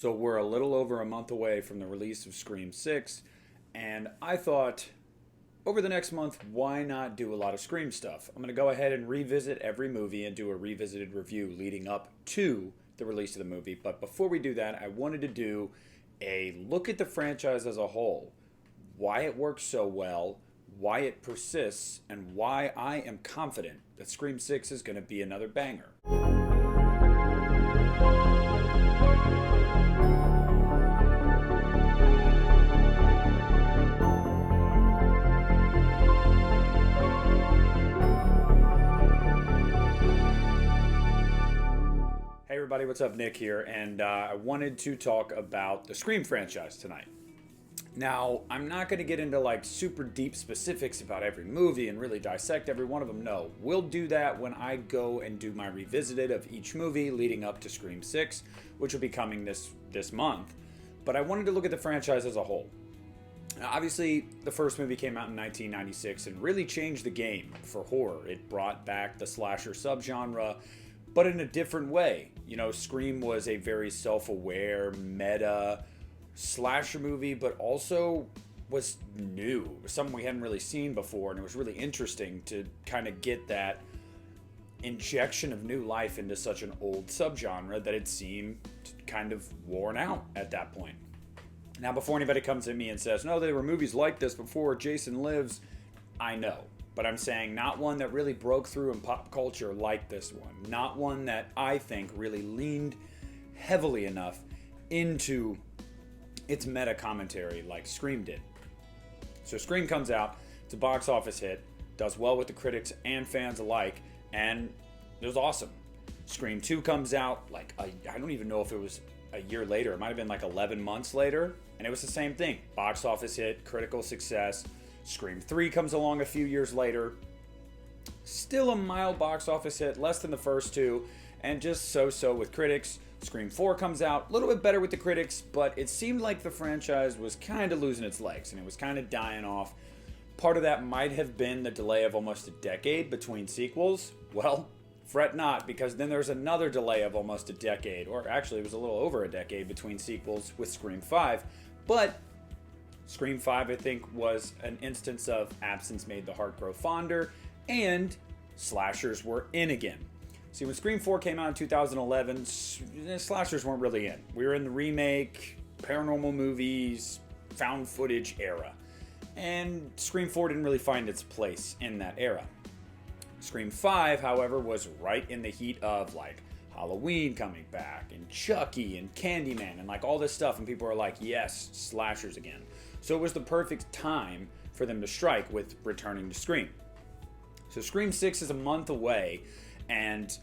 So we're a little over a month away from the release of Scream 6, and I thought over the next month, why not do a lot of Scream stuff? I'm going to go ahead and revisit every movie and do a revisited review leading up to the release of the movie. But before we do that, I wanted to do a look at the franchise as a whole, why it works so well, why it persists, and why I am confident that Scream 6 is going to be another banger. Hey everybody, what's up? Nick here, and I wanted to talk about the Scream franchise tonight. Now, I'm not going to get into like super deep specifics about every movie and really dissect every one of them. No, we'll do that when I go and do my revisited of each movie leading up to Scream 6, which will be coming this month. But I wanted to look at the franchise as a whole. Now, obviously, the first movie came out in 1996 and really changed the game for horror. It brought back the slasher subgenre, but in a different way. You know, Scream was a very self-aware, meta slasher movie, but also was new. It was something we hadn't really seen before, and it was really interesting to kind of get that injection of new life into such an old subgenre that had seemed kind of worn out at that point. Now, before anybody comes at me and says, no, there were movies like this before Jason Lives, I know. But I'm saying not one that really broke through in pop culture like this one. Not one that I think really leaned heavily enough into its meta commentary like Scream did. So Scream comes out, it's a box office hit, does well with the critics and fans alike, and it was awesome. Scream 2 comes out, I don't even know if it was a year later, it might have been like 11 months later, and it was the same thing. Box office hit, critical success. Scream 3 comes along a few years later, still a mild box office hit, less than the first two, and just so-so with critics. Scream 4 comes out, a little bit better with the critics, but it seemed like the franchise was kind of losing its legs, and it was kind of dying off. Part of that might have been the delay of almost a decade between sequels. Well, fret not, because then there's another delay of almost a decade, or actually it was a little over a decade between sequels with Scream 5, but Scream 5, I think, was an instance of absence made the heart grow fonder, and slashers were in again. See, when Scream 4 came out in 2011, slashers weren't really in. We were in the remake, paranormal movies, found footage era. And Scream 4 didn't really find its place in that era. Scream 5, however, was right in the heat of, Halloween coming back, and Chucky, and Candyman, and, all this stuff. And people were like, yes, slashers again. So it was the perfect time for them to strike with returning to Scream. So Scream 6 is a month away, and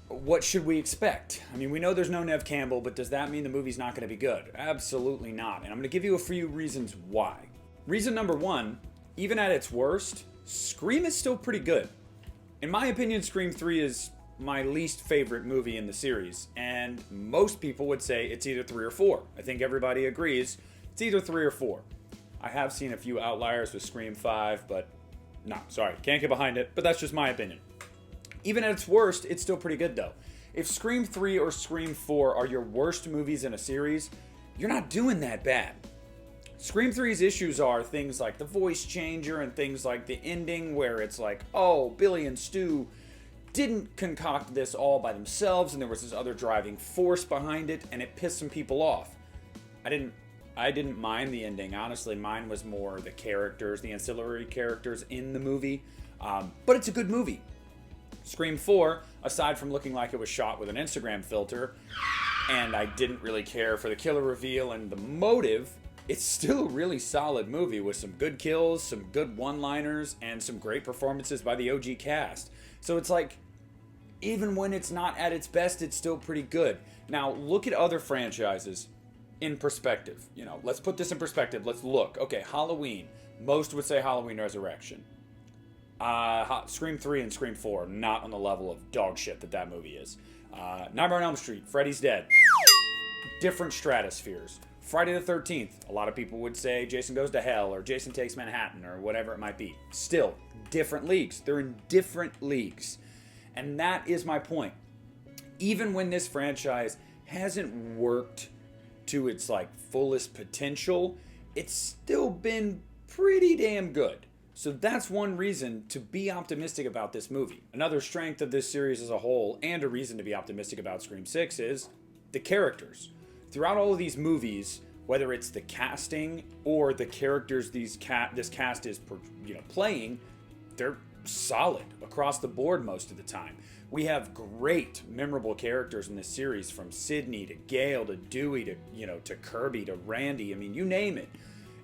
what should we expect? I mean, we know there's no Neve Campbell, but does that mean the movie's not going to be good? Absolutely not. And I'm going to give you a few reasons why. Reason number one, even at its worst, Scream is still pretty good. In my opinion, Scream 3 is my least favorite movie in the series, and most people would say it's either 3 or 4. I think everybody agrees it's either 3 or 4. I have seen a few outliers with Scream 5, but no, sorry, can't get behind it, but that's just my opinion. Even at its worst, it's still pretty good though. If Scream 3 or Scream 4 are your worst movies in a series, you're not doing that bad. Scream 3's issues are things like the voice changer and things like the ending where it's like, oh, Billy and Stu didn't concoct this all by themselves and there was this other driving force behind it, and it pissed some people off. I didn't mind the ending. Honestly, mine was more the characters, the ancillary characters in the movie. But it's a good movie. Scream 4, aside from looking like it was shot with an Instagram filter, and I didn't really care for the killer reveal and the motive, it's still a really solid movie with some good kills, some good one-liners, and some great performances by the OG cast. So it's like, even when it's not at its best, it's still pretty good. Now, look at other franchises in perspective. You know, let's put this in perspective. Let's look. Okay, Halloween. Most would say Halloween Resurrection. Scream 3 and Scream 4, not on the level of dog shit that movie is. Nightmare on Elm Street, Freddy's Dead. Different stratospheres. Friday the 13th, a lot of people would say Jason Goes to Hell or Jason Takes Manhattan or whatever it might be. Still, different leagues. They're in different leagues. And that is my point. Even when this franchise hasn't worked to its like fullest potential, it's still been pretty damn good. So that's one reason to be optimistic about this movie. Another strength of this series as a whole, and a reason to be optimistic about Scream 6, is the characters. Throughout all of these movies, whether it's the casting or the characters this cast is playing, they're solid across the board most of the time. We have great, memorable characters in this series, from Sydney to Gail to Dewey to Kirby to Randy. I mean, you name it.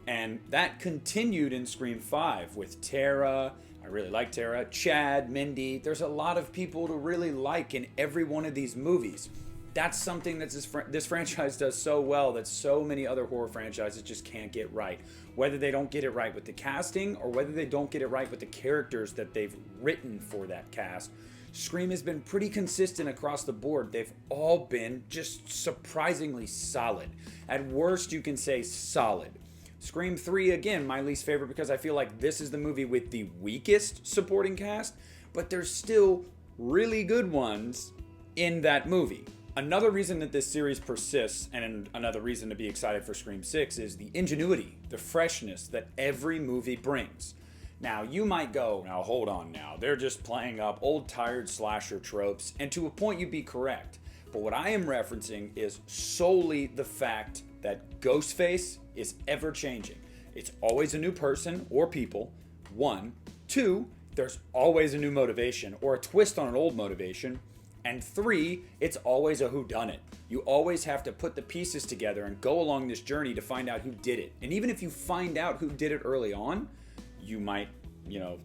And that continued in Scream 5 with Tara. I really like Tara. Chad, Mindy. There's a lot of people to really like in every one of these movies. That's something that this franchise does so well that so many other horror franchises just can't get right. Whether they don't get it right with the casting or whether they don't get it right with the characters that they've written for that cast, Scream has been pretty consistent across the board. They've all been just surprisingly solid. At worst, you can say solid. Scream 3, again, my least favorite because I feel like this is the movie with the weakest supporting cast, but there's still really good ones in that movie. Another reason that this series persists, and another reason to be excited for Scream 6, is the ingenuity, the freshness that every movie brings. Now, you might go, now hold on now, they're just playing up old tired slasher tropes, and to a point you'd be correct. But what I am referencing is solely the fact that Ghostface is ever changing. It's always a new person or people, 1. 2, there's always a new motivation or a twist on an old motivation. And 3, it's always a whodunit. You always have to put the pieces together and go along this journey to find out who did it. And even if you find out who did it early on, you might,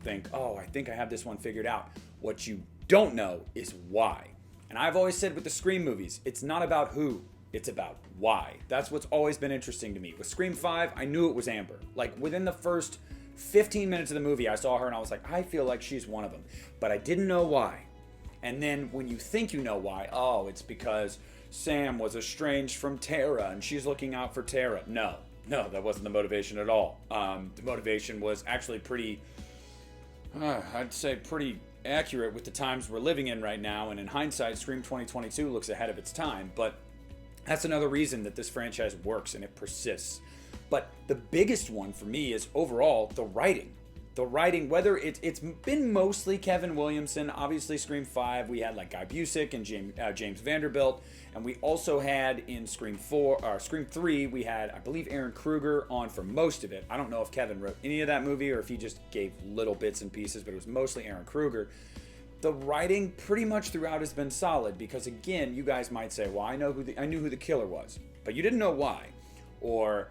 think, oh, I think I have this one figured out. What you don't know is why. And I've always said with the Scream movies, it's not about who, it's about why. That's what's always been interesting to me. With Scream 5, I knew it was Amber. Like, within the first 15 minutes of the movie, I saw her and I was like, I feel like she's one of them. But I didn't know why. And then when you think you know why, oh, it's because Sam was estranged from Tara and she's looking out for Tara. No, that wasn't the motivation at all. The motivation was actually pretty accurate with the times we're living in right now. And in hindsight, Scream 2022 looks ahead of its time. But that's another reason that this franchise works and it persists. But the biggest one for me is overall the writing. The writing, whether it's been mostly Kevin Williamson. Obviously, Scream 5, we had like Guy Busick and James Vanderbilt. And we also had in Scream 3, we had, I believe, Aaron Kruger on for most of it. I don't know if Kevin wrote any of that movie or if he just gave little bits and pieces, but it was mostly Aaron Kruger. The writing pretty much throughout has been solid because, again, you guys might say, well, I knew who the killer was, but you didn't know why. Or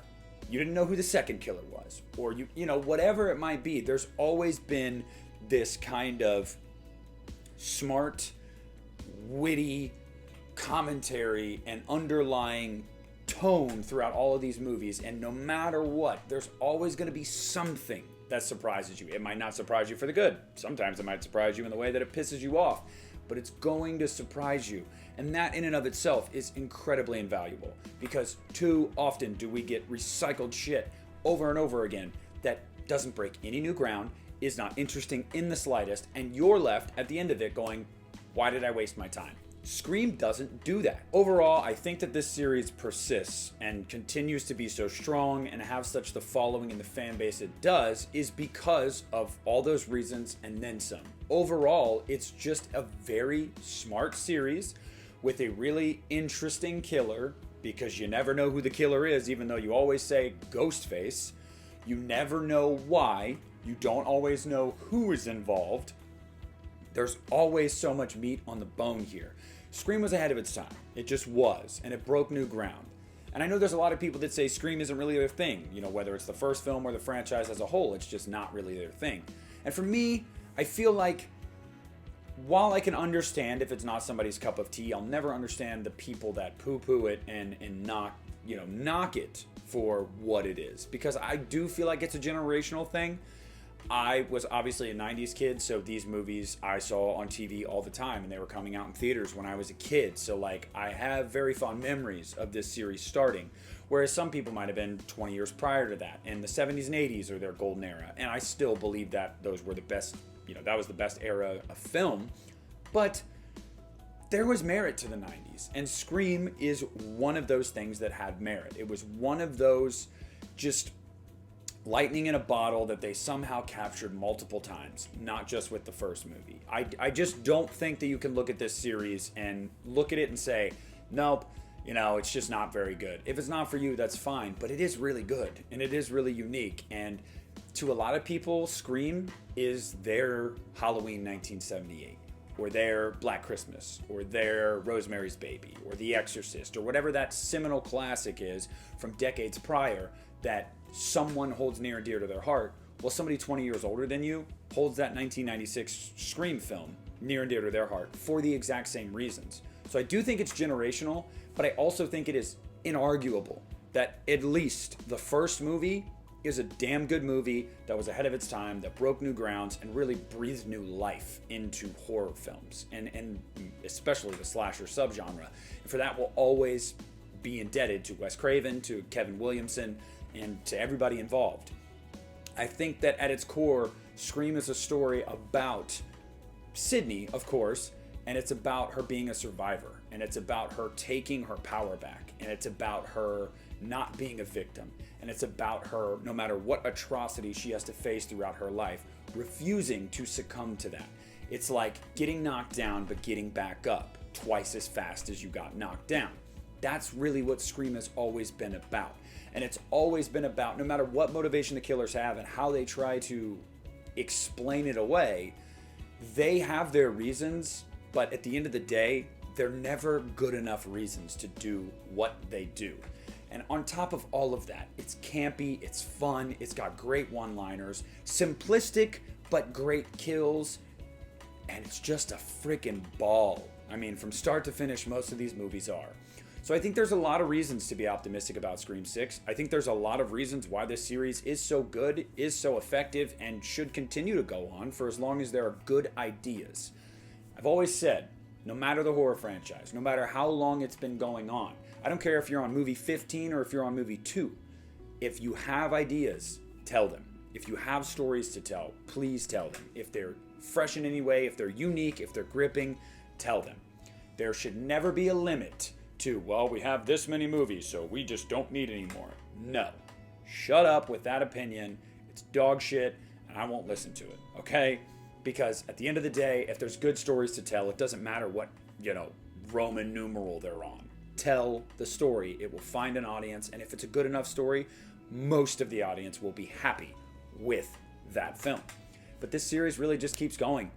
you didn't know who the second killer was, or whatever it might be. There's always been this kind of smart, witty commentary and underlying tone throughout all of these movies. And no matter what, there's always going to be something that surprises you. It might not surprise you for the good. Sometimes it might surprise you in the way that it pisses you off, but it's going to surprise you. And that in and of itself is incredibly invaluable because too often do we get recycled shit over and over again that doesn't break any new ground, is not interesting in the slightest, and you're left at the end of it going, why did I waste my time? Scream doesn't do that. Overall, I think that this series persists and continues to be so strong and have such the following and the fan base it does is because of all those reasons and then some. Overall, it's just a very smart series with a really interesting killer because you never know who the killer is, even though you always say Ghostface. You never know why. You don't always know who is involved. There's always so much meat on the bone here. Scream was ahead of its time. It just was, and it broke new ground. And I know there's a lot of people that say Scream isn't really their thing. Whether it's the first film or the franchise as a whole, it's just not really their thing. And for me, I feel like while I can understand if it's not somebody's cup of tea, I'll never understand the people that poo-poo it and knock it for what it is. Because I do feel like it's a generational thing. I was obviously a 90s kid, so these movies I saw on TV all the time, and they were coming out in theaters when I was a kid. So, I have very fond memories of this series starting, whereas some people might have been 20 years prior to that, and the 70s and 80s are their golden era, and I still believe that those were the best, that was the best era of film. But there was merit to the 90s. And Scream is one of those things that had merit. It was one of those just lightning in a bottle that they somehow captured multiple times, not just with the first movie. I just don't think that you can look at this series and look at it and say, nope, it's just not very good. If it's not for you, that's fine, but it is really good, and it is really unique. And to a lot of people, Scream is their Halloween 1978, or their Black Christmas, or their Rosemary's Baby, or The Exorcist, or whatever that seminal classic is from decades prior that someone holds near and dear to their heart. Well, somebody 20 years older than you holds that 1996 Scream film near and dear to their heart for the exact same reasons. So I do think it's generational, but I also think it is inarguable that at least the first movie is a damn good movie that was ahead of its time, that broke new grounds and really breathed new life into horror films, and especially the slasher subgenre. And for that, we'll always be indebted to Wes Craven, to Kevin Williamson, and to everybody involved. I think that at its core, Scream is a story about Sydney, of course, and it's about her being a survivor, and it's about her taking her power back, and it's about her not being a victim, and it's about her, no matter what atrocity she has to face throughout her life, refusing to succumb to that. It's like getting knocked down but getting back up twice as fast as you got knocked down. That's really what Scream has always been about. And it's always been about, no matter what motivation the killers have and how they try to explain it away, they have their reasons, but at the end of the day, they're never good enough reasons to do what they do. And on top of all of that, it's campy, it's fun, it's got great one-liners, simplistic but great kills, and it's just a freaking ball. I mean, from start to finish, most of these movies are. So I think there's a lot of reasons to be optimistic about Scream 6. I think there's a lot of reasons why this series is so good, is so effective, and should continue to go on for as long as there are good ideas. I've always said, no matter the horror franchise, no matter how long it's been going on, I don't care if you're on movie 15 or if you're on movie 2, if you have ideas, tell them. If you have stories to tell, please tell them. If they're fresh in any way, if they're unique, if they're gripping, tell them. There should never be a limit to, well, we have this many movies, so we just don't need any more. No. Shut up with that opinion. It's dog shit, and I won't listen to it, okay? Because at the end of the day, if there's good stories to tell, it doesn't matter what, Roman numeral they're on. Tell the story. It will find an audience, and if it's a good enough story, most of the audience will be happy with that film. But this series really just keeps going,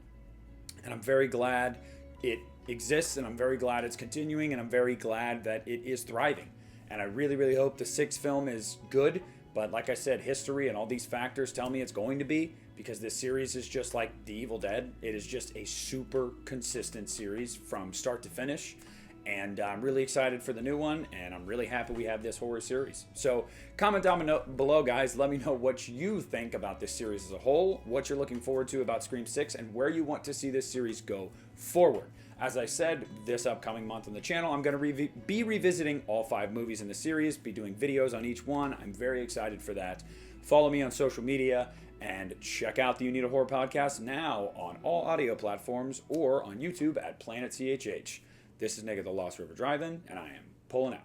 and I'm very glad it exists, and I'm very glad it's continuing, and I'm very glad that it is thriving. And I really, really hope the sixth film is good, but like I said, history and all these factors tell me it's going to be, because this series is just like The Evil Dead. It is just a super consistent series from start to finish, and I'm really excited for the new one, and I'm really happy we have this horror series. So comment down below, guys. Let me know what you think about this series as a whole, what you're looking forward to about Scream 6, and where you want to see this series go forward. As I said, this upcoming month on the channel, I'm going to be revisiting all 5 movies in the series, be doing videos on each one. I'm very excited for that. Follow me on social media, and check out the Uneeda Horror Podcast now on all audio platforms or on YouTube at Planet CHH. This is Nick at the Lost River Drive-In, and I am pulling out.